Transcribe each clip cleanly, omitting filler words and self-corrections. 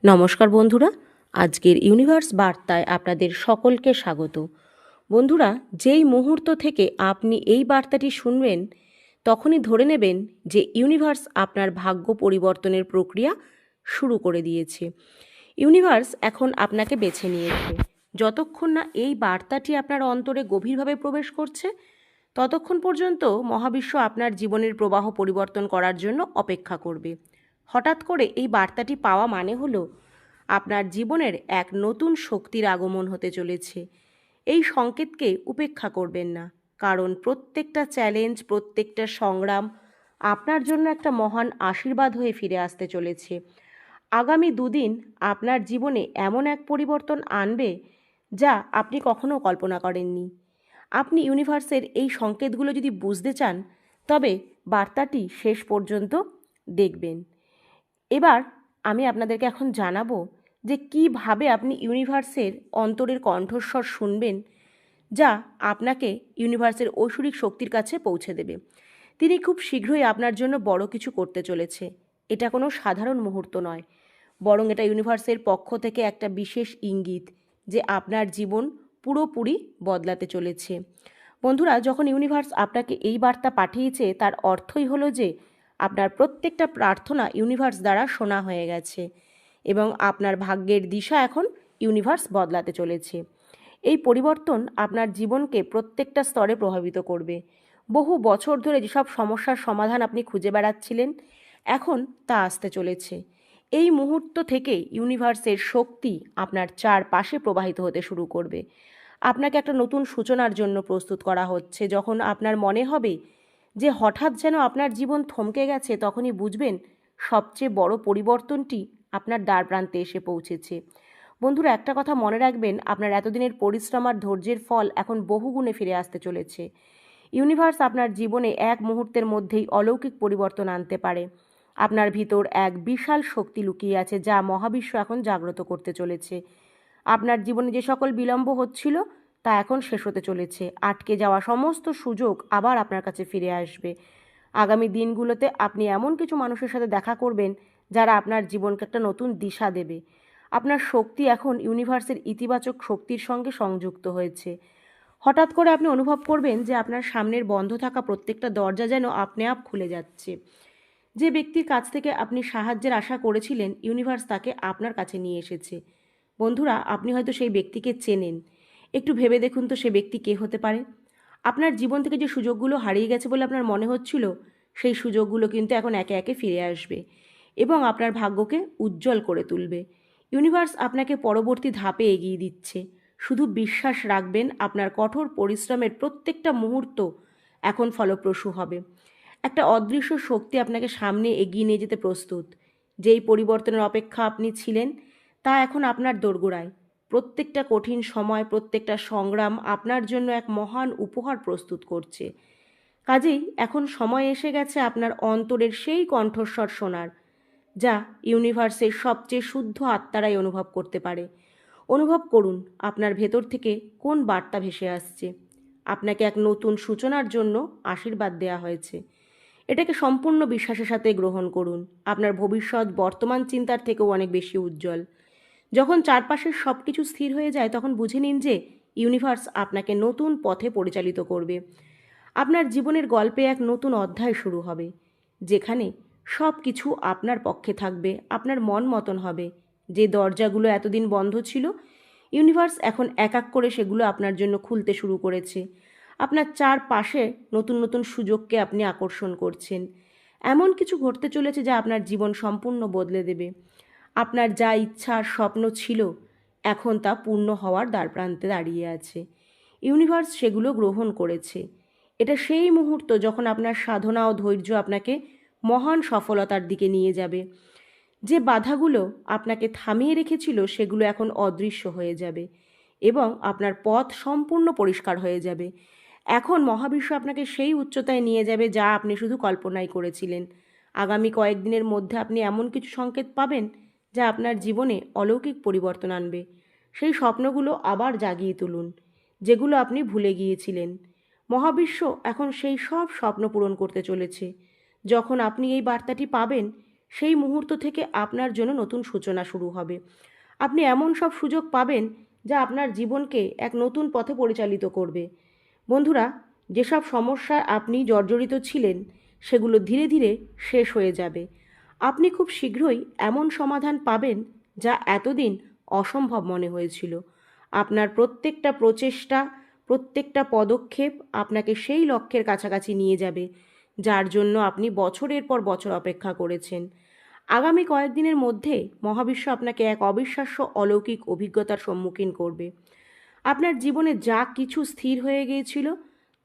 নমস্কার বন্ধুরা, আজকের ইউনিভার্স বার্তায় আপনাদের সকলকে স্বাগত। বন্ধুরা, যেই মুহূর্ত থেকে আপনি এই বার্তাটি শুনবেন তখনই ধরে নেবেন যে ইউনিভার্স আপনার ভাগ্য পরিবর্তনের প্রক্রিয়া শুরু করে দিয়েছে। ইউনিভার্স এখন আপনাকে বেছে নিয়েছে। যতক্ষণ না এই বার্তাটি আপনার অন্তরে গভীরভাবে প্রবেশ করছে ততক্ষণ পর্যন্ত মহাবিশ্ব আপনার জীবনের প্রবাহ পরিবর্তন করার জন্য অপেক্ষা করবে। হঠাৎ করে এই বার্তাটি পাওয়া মানে হলো আপনার জীবনের এক নতুন শক্তির আগমন হতে চলেছে। এই সংকেতকে উপেক্ষা করবেন না, কারণ প্রত্যেকটা চ্যালেঞ্জ, প্রত্যেকটা সংগ্রাম আপনার জন্য একটা মহান আশীর্বাদ হয়ে ফিরে আসতে চলেছে। আগামী দুদিন আপনার জীবনে এমন এক পরিবর্তন আনবে যা আপনি কখনো কল্পনা করেননি। আপনি ইউনিভার্সের এই সংকেতগুলো যদি বুঝতে চান তবে বার্তাটি শেষ পর্যন্ত দেখবেন। এবার আমি আপনাদেরকে এখন জানাবো যে কিভাবে আপনি ইউনিভার্সের অন্তরের কণ্ঠস্বর শুনবেন, যা আপনাকে ইউনিভার্সের ঐশ্বরিক শক্তির কাছে পৌঁছে দেবে। তিনি খুব শীঘ্রই আপনার জন্য বড় কিছু করতে চলেছে। এটা কোনো সাধারণ মুহূর্ত নয়, বরং এটা ইউনিভার্সের পক্ষ থেকে একটা বিশেষ ইঙ্গিত যে আপনার জীবন পুরোপুরি বদলাতে চলেছে। বন্ধুরা, যখন ইউনিভার্স আপনাকে এই বার্তা পাঠিয়েছে তার অর্থই হলো যে আপনার প্রত্যেকটা প্রার্থনা ইউনিভার্স দ্বারা শোনা হয়ে গেছে এবং আপনার ভাগ্যের দিশা এখন ইউনিভার্স বদলাতে চলেছে। এই পরিবর্তন আপনার জীবনকে প্রত্যেকটা স্তরে প্রভাবিত করবে। বহু বছর ধরে যেসব সমস্যার সমাধান আপনি খুঁজে বেড়াচ্ছিলেন, এখন তা আসতে চলেছে। এই মুহূর্ত থেকে ইউনিভার্সের শক্তি আপনার চারপাশে প্রবাহিত হতে শুরু করবে। আপনাকে একটা নতুন সূচনার জন্য প্রস্তুত করা হচ্ছে। যখন আপনার মনে হবে যে হঠাৎ যেন আপনার জীবন থমকে গেছে, তখনই বুঝবেন সবচেয়ে বড় পরিবর্তনটি আপনার দ্বারপ্রান্তে এসে পৌঁছেছে। বন্ধুরা, একটা কথা মনে রাখবেন, আপনার এতদিনের পরিশ্রম আর ধৈর্যের ফল এখন বহুগুণে ফিরে আসতে চলেছে। ইউনিভার্স আপনার জীবনে এক মুহূর্তের মধ্যেই অলৌকিক পরিবর্তন আনতে পারে। আপনার ভিতর এক বিশাল শক্তি লুকিয়ে আছে যা মহাবিশ্ব এখন জাগ্রত করতে চলেছে। আপনার জীবনে যে সকল বিলম্ব হচ্ছিল তা এখন শেষ হতে চলেছে। আটকে যাওয়া সমস্ত সুযোগ আবার আপনার কাছে ফিরে আসবে। আগামী দিনগুলোতে আপনি এমন কিছু মানুষের সাথে দেখা করবেন যারা আপনার জীবনকে একটা নতুন দিশা দেবে। আপনার শক্তি এখন ইউনিভার্সের ইতিবাচক শক্তির সঙ্গে সংযুক্ত হয়েছে। হঠাৎ করে আপনি অনুভব করবেন যে আপনার সামনের বন্ধ থাকা প্রত্যেকটা দরজা যেন আপনি আপ খুলে যাচ্ছে। যে ব্যক্তির কাছ থেকে আপনি সাহায্যের আশা করেছিলেন, ইউনিভার্স তাকে আপনার কাছে নিয়ে এসেছে। বন্ধুরা, আপনি হয়তো সেই ব্যক্তিকে চেনেন। একটু ভেবে দেখুন তো সে ব্যক্তি কে হতে পারে। আপনার জীবন থেকে যে সুযোগগুলো হারিয়ে গেছে বলে আপনার মনে হচ্ছিল, সেই সুযোগগুলো কিন্তু এখন একে একে ফিরে আসবে এবং আপনার ভাগ্যকে উজ্জ্বল করে তুলবে। ইউনিভার্স আপনাকে পরবর্তী ধাপে এগিয়ে দিচ্ছে। শুধু বিশ্বাস রাখবেন, আপনার কঠোর পরিশ্রমের প্রত্যেকটা মুহূর্ত এখন ফলপ্রসূ হবে। একটা অদৃশ্য শক্তি আপনাকে সামনে এগিয়ে নিয়ে যেতে প্রস্তুত। যেই পরিবর্তনের অপেক্ষা আপনি ছিলেন তা এখন আপনার দোরগোড়ায়। প্রত্যেকটা কঠিন সময়, প্রত্যেকটা সংগ্রাম আপনার জন্য এক মহান উপহার প্রস্তুত করছে। কাজেই এখন সময় এসে গেছে আপনার অন্তরের সেই কণ্ঠস্বর শোনার, যা ইউনিভার্সের সবচেয়ে শুদ্ধ আত্মারাই অনুভব করতে পারে। অনুভব করুন আপনার ভেতর থেকে কোন বার্তা ভেসে আসছে। আপনাকে এক নতুন সূচনার জন্য আশীর্বাদ দেওয়া হয়েছে। এটাকে সম্পূর্ণ বিশ্বাসের সাথে গ্রহণ করুন। আপনার ভবিষ্যৎ বর্তমান চিন্তার থেকেও অনেক বেশি উজ্জ্বল। যখন চারপাশের সব কিছু স্থির হয়ে যায় তখন বুঝে নিন যে ইউনিভার্স আপনাকে নতুন পথে পরিচালিত করবে। আপনার জীবনের গল্পে এক নতুন অধ্যায় শুরু হবে, যেখানে সব কিছু আপনার পক্ষে থাকবে, আপনার মন মতন হবে। যে দরজাগুলো এতদিন বন্ধ ছিল, ইউনিভার্স এখন এক এক করে সেগুলো আপনার জন্য খুলতে শুরু করেছে। আপনার চারপাশে নতুন নতুন সুযোগকে আপনি আকর্ষণ করছেন। এমন কিছু ঘটতে চলেছে যা আপনার জীবন সম্পূর্ণ বদলে দেবে। আপনার যা ইচ্ছা আর স্বপ্ন ছিল, এখন তা পূর্ণ হওয়ার দ্বারপ্রান্তে দাঁড়িয়ে আছে। ইউনিভার্স সেগুলো গ্রহণ করেছে। এটা সেই মুহূর্ত যখন আপনার সাধনা ও ধৈর্য আপনাকে মহান সফলতার দিকে নিয়ে যাবে। যে বাধাগুলো আপনাকে থামিয়ে রেখেছিল সেগুলো এখন অদৃশ্য হয়ে যাবে এবং আপনার পথ সম্পূর্ণ পরিষ্কার হয়ে যাবে। এখন মহাবিশ্ব আপনাকে সেই উচ্চতায় নিয়ে যাবে যা আপনি শুধু কল্পনাই করেছিলেন। আগামী কয়েকদিনের মধ্যে আপনি এমন কিছু সংকেত পাবেন যা আপনার জীবনে অলৌকিক পরিবর্তন আনবে। সেই স্বপ্নগুলো আবার জাগিয়ে তুলুন যেগুলো আপনি ভুলে গিয়েছিলেন। মহাবিশ্ব এখন সেই সব স্বপ্ন পূরণ করতে চলেছে। যখন আপনি এই বার্তাটি পাবেন, সেই মুহূর্ত থেকে আপনার জন্য নতুন সূচনা শুরু হবে। আপনি এমন সব সুযোগ পাবেন যা আপনার জীবনকে এক নতুন পথে পরিচালিত করবে। বন্ধুরা, যেসব সমস্যায় আপনি জর্জরিত ছিলেন সেগুলো ধীরে ধীরে শেষ হয়ে যাবে। আপনি খুব শীঘ্রই এমন সমাধান পাবেন যা এতদিন অসম্ভব মনে হয়েছিল। আপনার প্রত্যেকটা প্রচেষ্টা, প্রত্যেকটা পদক্ষেপ আপনাকে সেই লক্ষ্যের কাছাকাছি নিয়ে যাবে যার জন্য আপনি বছরের পর বছর অপেক্ষা করেছেন। আগামী কয়েকদিনের মধ্যে মহাবিশ্ব আপনাকে এক অবিশ্বাস্য অলৌকিক অভিজ্ঞতার সম্মুখীন করবে। আপনার জীবনে যা কিছু স্থির হয়ে গিয়েছিল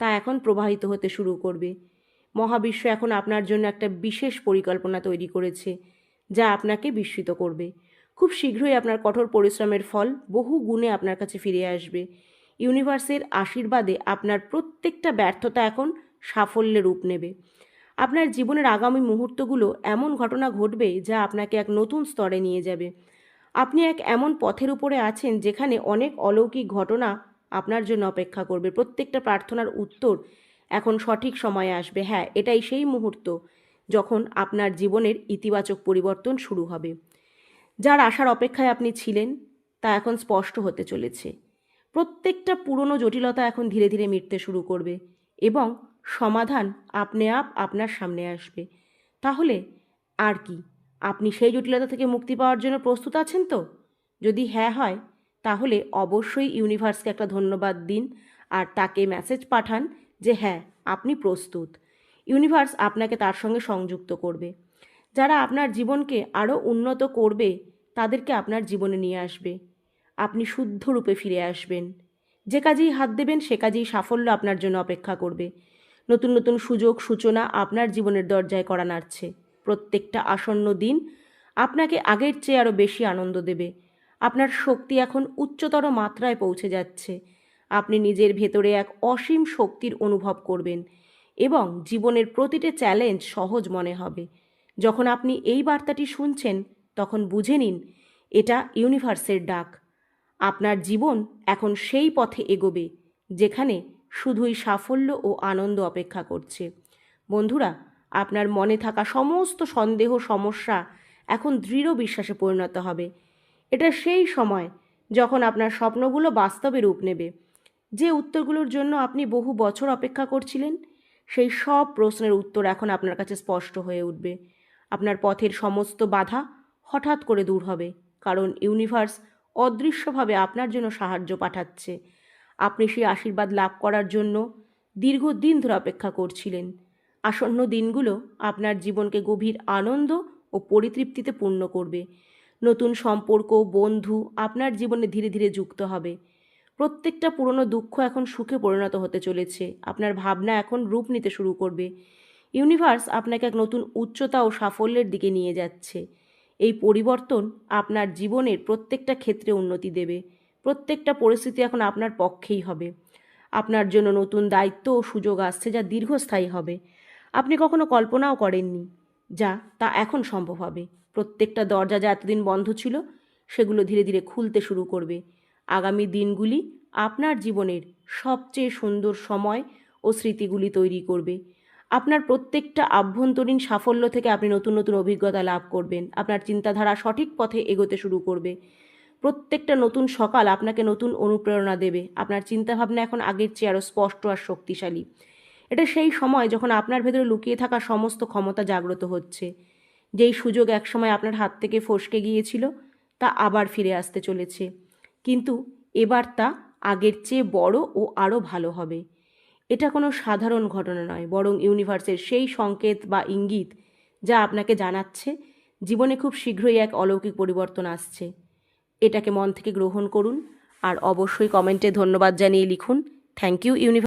তা এখন প্রবাহিত হতে শুরু করবে। মহাবিশ্ব এখন আপনার জন্য একটা বিশেষ পরিকল্পনা তৈরি করেছে যা আপনাকে বিস্মিত করবে। খুব শীঘ্রই আপনার কঠোর পরিশ্রমের ফল বহু গুণে আপনার কাছে ফিরে আসবে। ইউনিভার্সের আশীর্বাদে আপনার প্রত্যেকটা ব্যর্থতা এখন সাফল্যে রূপ নেবে। আপনার জীবনের আগামী মুহূর্তগুলো এমন ঘটনা ঘটবে যা আপনাকে এক নতুন স্তরে নিয়ে যাবে। আপনি এক এমন পথের উপরে আছেন যেখানে অনেক অলৌকিক ঘটনা আপনার জন্য অপেক্ষা করবে। প্রত্যেকটা প্রার্থনার উত্তর এখন সঠিক সময়ে আসবে। হ্যাঁ, এটাই সেই মুহূর্ত যখন আপনার জীবনের ইতিবাচক পরিবর্তন শুরু হবে। যার আশার অপেক্ষায় আপনি ছিলেন তা এখন স্পষ্ট হতে চলেছে। প্রত্যেকটা পুরনো জটিলতা এখন ধীরে ধীরে মিটতে শুরু করবে এবং সমাধান আপনি আপনার সামনে আসবে। তাহলে আর কি, আপনি সেই জটিলতা থেকে মুক্তি পাওয়ার জন্য প্রস্তুত আছেন তো? যদি হ্যাঁ হয় তাহলে অবশ্যই ইউনিভার্সকে একটা ধন্যবাদ দিন আর তাকে মেসেজ পাঠান যে হ্যাঁ, আপনি প্রস্তুত। ইউনিভার্স আপনাকে তার সঙ্গে সংযুক্ত করবে। যারা আপনার জীবনকে আরও উন্নত করবে তাদেরকে আপনার জীবনে নিয়ে আসবে। আপনি শুদ্ধ রূপে ফিরে আসবেন। যে কাজেই হাত দেবেন সে কাজেই সাফল্য আপনার জন্য অপেক্ষা করবে। নতুন নতুন সুযোগ সূচনা আপনার জীবনের দরজায় কড়া নাড়ছে। প্রত্যেকটা আসন্ন দিন আপনাকে আগের চেয়ে আরও বেশি আনন্দ দেবে। আপনার শক্তি এখন উচ্চতর মাত্রায় পৌঁছে যাচ্ছে। আপনি নিজের ভেতরে এক অসীম শক্তির অনুভব করবেন এবং জীবনের প্রতিটি চ্যালেঞ্জ সহজ মনে হবে। যখন আপনি এই বার্তাটি শুনছেন তখন বুঝে নিন এটা ইউনিভার্সের ডাক। আপনার জীবন এখন সেই পথে এগোবে যেখানে শুধুই সাফল্য ও আনন্দ অপেক্ষা করছে। বন্ধুরা, আপনার মনে থাকা সমস্ত সন্দেহ সমস্যা এখন দৃঢ় বিশ্বাসে পরিণত হবে। এটা সেই সময় যখন আপনার স্বপ্নগুলো বাস্তবে রূপ নেবে। যে উত্তরগুলোর জন্য আপনি বহু বছর অপেক্ষা করছিলেন সেই সব প্রশ্নের উত্তর এখন আপনার কাছে স্পষ্ট হয়ে উঠবে। আপনার পথের সমস্ত বাধা হঠাৎ করে দূর হবে, কারণ ইউনিভার্স অদৃশ্যভাবে আপনার জন্য সাহায্য পাঠাচ্ছে। আপনি সেই আশীর্বাদ লাভ করার জন্য দীর্ঘদিন ধরে অপেক্ষা করছিলেন। আসন্ন দিনগুলো আপনার জীবনকে গভীর আনন্দ ও পরিতৃপ্তিতে পূর্ণ করবে। নতুন সম্পর্ক, বন্ধু আপনার জীবনে ধীরে ধীরে যুক্ত হবে। প্রত্যেকটা পুরনো দুঃখ এখন সুখে পরিণত হতে চলেছে। আপনার ভাবনা এখন রূপ নিতে শুরু করবে। ইউনিভার্স আপনাকে এক নতুন উচ্চতা ও সাফল্যের দিকে নিয়ে যাচ্ছে। এই পরিবর্তন আপনার জীবনের প্রত্যেকটা ক্ষেত্রে উন্নতি দেবে। প্রত্যেকটা পরিস্থিতি এখন আপনার পক্ষেই হবে। আপনার জন্য নতুন দায়িত্ব ও সুযোগ আসছে যা দীর্ঘস্থায়ী হবে। আপনি কখনো কল্পনাও করেননি তা এখন সম্ভব হবে। প্রত্যেকটা দরজা যা এতদিন বন্ধ ছিল সেগুলো ধীরে ধীরে খুলতে শুরু করবে। আগামী দিনগুলি আপনার জীবনের সবচেয়ে সুন্দর সময় ও স্মৃতিগুলি তৈরি করবে। আপনার প্রত্যেকটা আভ্যন্তরীণ সাফল্য থেকে আপনি নতুন নতুন অভিজ্ঞতা লাভ করবেন। আপনার চিন্তাধারা সঠিক পথে এগোতে শুরু করবে। প্রত্যেকটা নতুন সকাল আপনাকে নতুন অনুপ্রেরণা দেবে। আপনার চিন্তাভাবনা এখন আগের চেয়ে আরও স্পষ্ট আর শক্তিশালী। এটা সেই সময় যখন আপনার ভেতরে লুকিয়ে থাকা সমস্ত ক্ষমতা জাগ্রত হচ্ছে। যেই সুযোগ একসময় আপনার হাত থেকে ফসকে গিয়েছিল তা আবার ফিরে আসতে চলেছে, কিন্তু এবার তা আগের চেয়ে বড় ও আরও ভালো হবে। এটা কোনো সাধারণ ঘটনা নয়, বরং ইউনিভার্সের সেই সংকেত বা ইঙ্গিত যা আপনাকে জানাচ্ছে জীবনে খুব শীঘ্রই এক অলৌকিক পরিবর্তন আসছে। এটাকে মন থেকে গ্রহণ করুন আর অবশ্যই কমেন্টে ধন্যবাদ জানিয়ে লিখুন, থ্যাংক ইউ ইউনিভার্স।